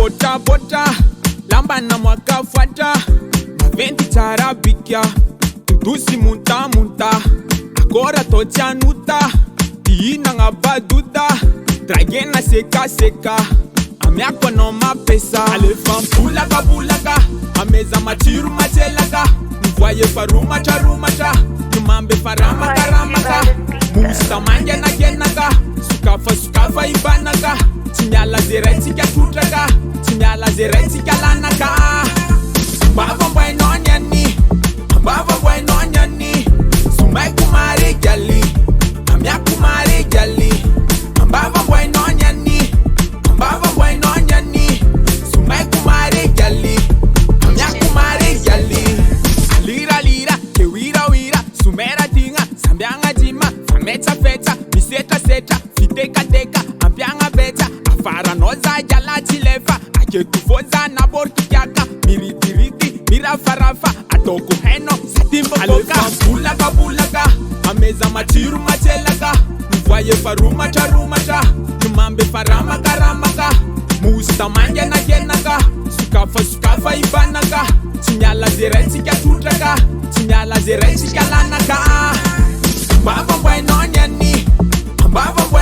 bota bota lamba na mwaka fuata maventi tarabikya tutusi munta munta agora totia nuta tiina ngabaduda dragena seka seka amiako no mapesa alefam pulaka pulaka ameza matiru matelaka mvoye faruma charumata numambe faramaka ramaka musta manje na genaka sukafa ibanaka tinyala zereti katutraka tinyala zereti kalanaka baba boy nonyani baba boy nonyani sumai kumare gali amya kumare gali baba boy nonyani baba boy nonyani sumai kumare gali amya kumare gali alira lira ke wira wira sumera dinga sambyanga dima fameta feta miseta seta fiteka teka ambyanga beta afara noza jala tilefa aketufoza na borki kyaka miritiriti mirafarafa atoko heno satimbo boka bulaka bulaka ameza matiru matelaka mvoye faruma charumata numambe farama karamaka musta manje na genaka sukafa ibanaka tinyala zereti katutraka tinyala zereti kalanaka baba boy nonyani baba boy